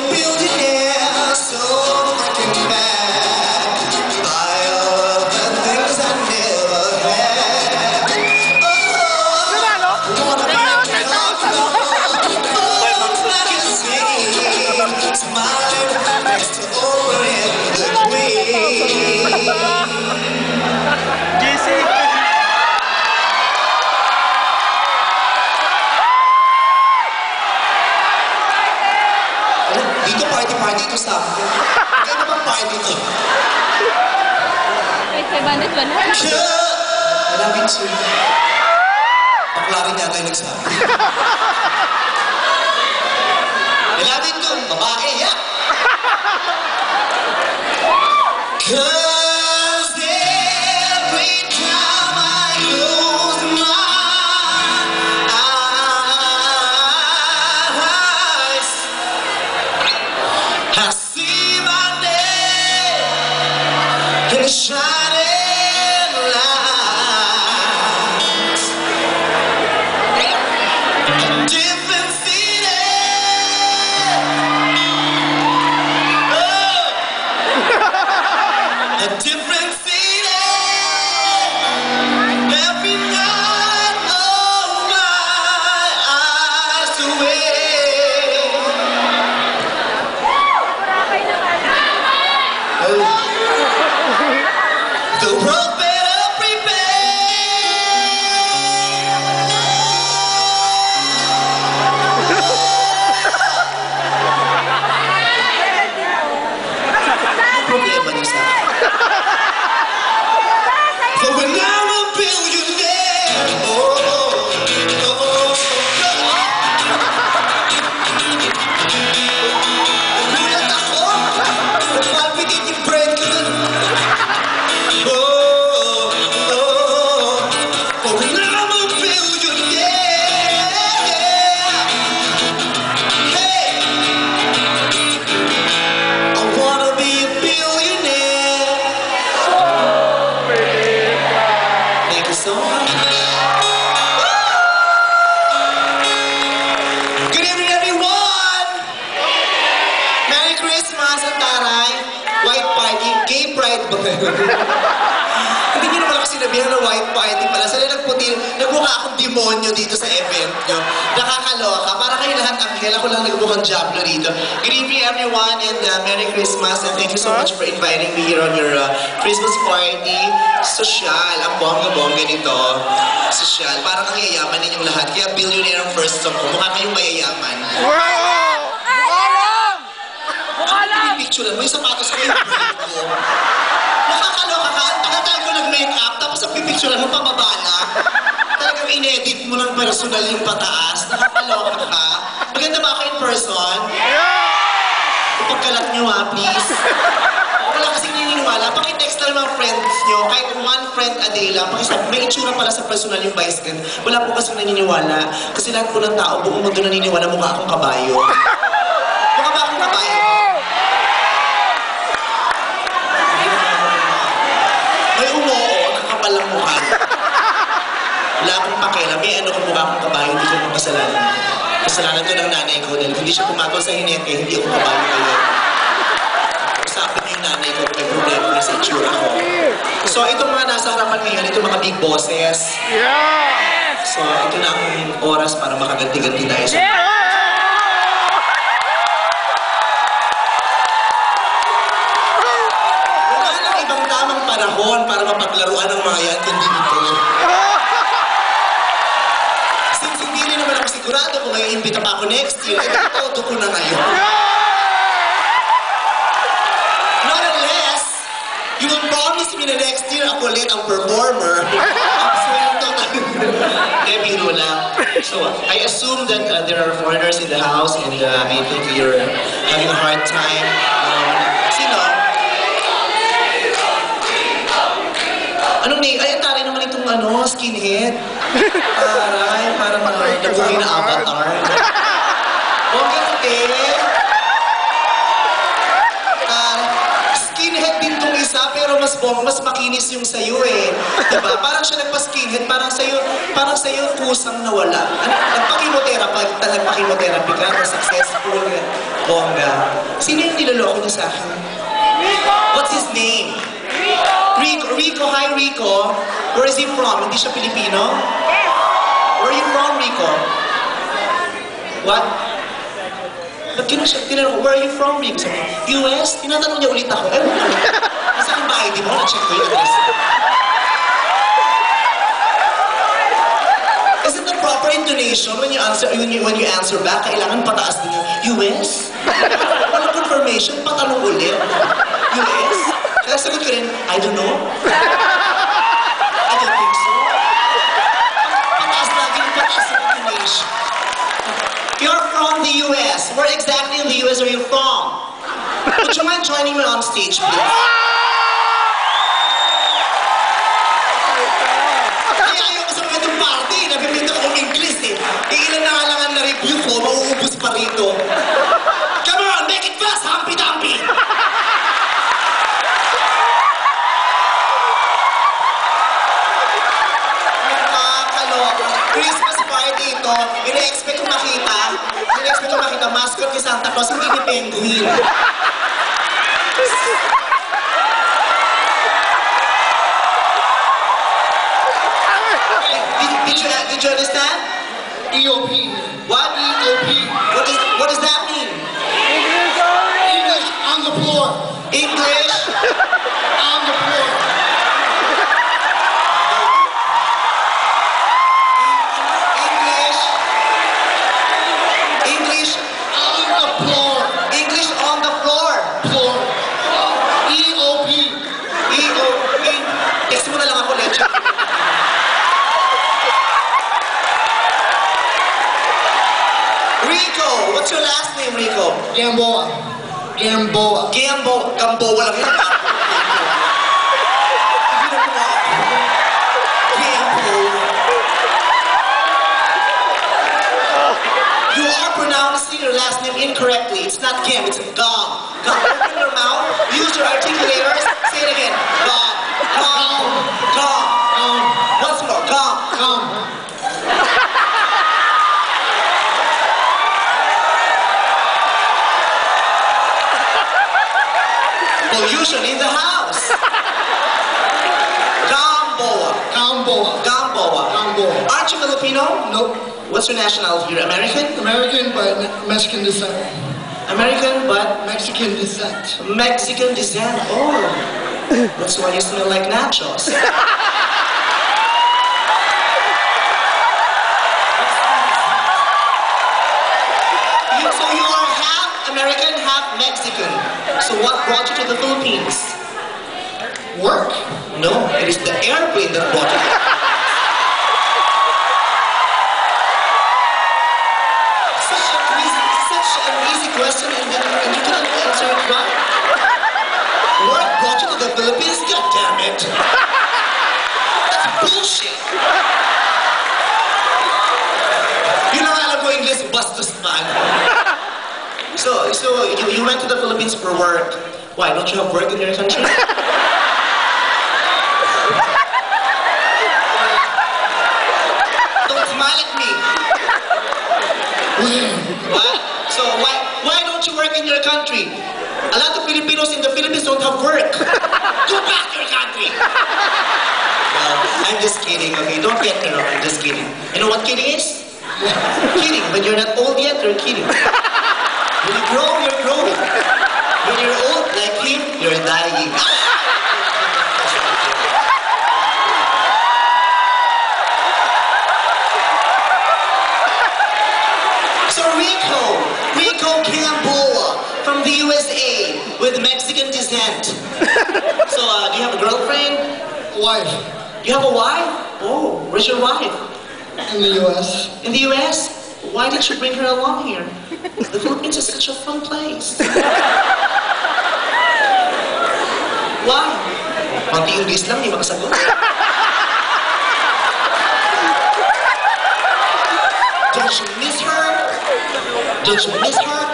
billionaire so freaking bad. Buy all the things I never had. Oh, wanna be a like a snake, smiling next to Oprah and the Queen. Dito party to stop. Kaya naman party to. Wait, 500 ba na? I love you too. Bakla rin yata yung nagsabi. I love you too, babae, yeah. Cause every time I close my eyes, I see my name in the shining lights. A different feeling. Oh, a different feeling. Every night, oh my eyes away. The world better problema niyo sa akin. So when I'm a billionaire, nagulat ako. Palpitate yung brain ko dun. When I'm a billionaire, hey, I wanna be a billionaire. Thank you so much. Good evening, everyone. Merry Christmas at taray. White party, gay pride ba kayo? Hindi nyo naman ako sinabihan na white party pala. Sila nagputi, nagmukha akong demonyo dito sa event nyo. Nakakaloka. Para kayo lahat anghel, ako lang nagmukhang Diablo dito. Good evening everyone and Merry Christmas and thank you so much for inviting me here on your Christmas party. Sosyal. Ang bongga-bongga nito. Sosyal. Parang ang yayaman ninyong lahat. Kaya billionaire ang first song ko. Mukha kayong mayayaman. Picture mo yung sapatos ko yung brand ko. Nakakaloka ka. Ang tagal ko nag-makeup tapos ang pipicturean mo pababala. Talagang in-edit mo ng personal yung pataas. Nakakaloka ka. Maganda ba ako in person? Ipagkalat nyo ha, please. Wala kasing naniniwala. Pakitext na ng mga friends nyo. Kahit one friend a day lang. Pakisabi, may itsura pala sa personal yung vice gand. Wala po kasing naniniwala. Kasi lahat po ng tao, buong mundo naniniwala mukha akong kabayo. Mukha ba akong kabayo? May umoo, nakapal ang mukha. Wala akong pakialam. May ano kung mukha akong kabayo, hindi ko makasalanan. Kasalanan ko ng nanay ko dahil hindi siya pumatol sa hinete, hindi ako kabayo ngayon. Usapin niyo yung nanay ko kung may problema na sa itsura ko. So, itong mga nasa harapan ngayon, itong mga big bosses. So, ito na ang oras para makaganti-ganti tayo sa... Wala nang ibang tamang panahon para mapaglaruan ng mga yan kundi ito. Since hindi rin naman ako sigurado kung may imbita pa ako next year, ito ko na ngayon. Not unless you will promise me na next year ako ulit ang performer. Ang sweldo tayo. Biro lang. So, I assume that there are foreigners in the house and I think you're having a hard time. Sino? Anong name? Ay, taray naman itong skinhead. Taray, parang nabuhay na avatar. Okay, okay. Skinhead din tong isa, pero mas mas makinis yung sa'yo eh. Diba? Parang siya nagpa-skinhead, parang sa'yo kusang nawala. Nagpa-chemotherapy ka, na successful, bongga. Sino yung niloloko niya sa akin? What's his name? Rico, hi Rico. Where is he from? Hindi siya Pilipino? Where are you from, Rico? What? Ba't tinanong ko, where are you from, Rico? Sabi ko, US? Tinatanong niya ulit ako. Eh, saan ba ID mo? Na-check ko yung address. Is it the proper intonation when you answer back? Kailangan pataas din yung US? Walang confirmation, patanong ulit. US? Kaya sagot ko rin, I don't know. I don't think so. Pataas lagi yung pataas yung intonation. You're from the US. Where exactly in the US are you from? Would you mind joining me on stage, please? Kaya ayaw ko sa mga itong party. Nabibita ko ng English eh. Ilan na nga lang ang na-review ko, mauubos pa rito. Come on, make it fast, Humpy-Dumpy! Christmas party ito, ina-expect ko makita, mascot ni Santa Claus, hindi ni Penguin. Did you understand? EOP. What? EOP. What does that mean? English on the floor. English? On the floor. English On the floor. English on the floor. Floor. EOP. EOP. Text mo na lang ako, Leche. Rico, what's your last name, Rico? Gamboa. Gamboa. Gamboa lang yun. You are pronouncing your last name incorrectly. It's not Gam, it's Gom. Gom, open your mouth, use your articulators, say it again. Gom, Gom, Gom. Once more, Gom. Pollution in the house. Gamboa. Aren't you Filipino? Nope. What's your nationality? You're American? American, but Mexican descent. American, but Mexican descent. Mexican descent. Oh, that's why you smell like nachos. So you are half American, half Mexican. So what brought you to the Philippines? Work. No, it is the airplane that brought you. Such an easy question, and you couldn't answer it right. What brought you to the Philippines? God damn it! That's bullshit. Yun ang alam ko English, bastos man. So you went to the Philippines for work. Why? Don't you have work in your country? Don't smile at me. What? So why don't you work in your country? A lot of Filipinos in the Philippines don't have work. Go back to your country. Well, I'm just kidding, okay? Don't get me wrong, I'm just kidding. You know what kidding is? Kidding. When you're not old yet, you're kidding. When you grow, you're growing. When you're old, like him, you're dying. So Rico Gamboa from the USA with Mexican descent. So do you have a girlfriend? Wife. You have a wife? Oh, where's your wife? In the U.S. In the US? Why did you bring her along here? The Philippines is such a fun place. Why? Konti English lang, di makasagot. Don't you miss her? Don't you miss her?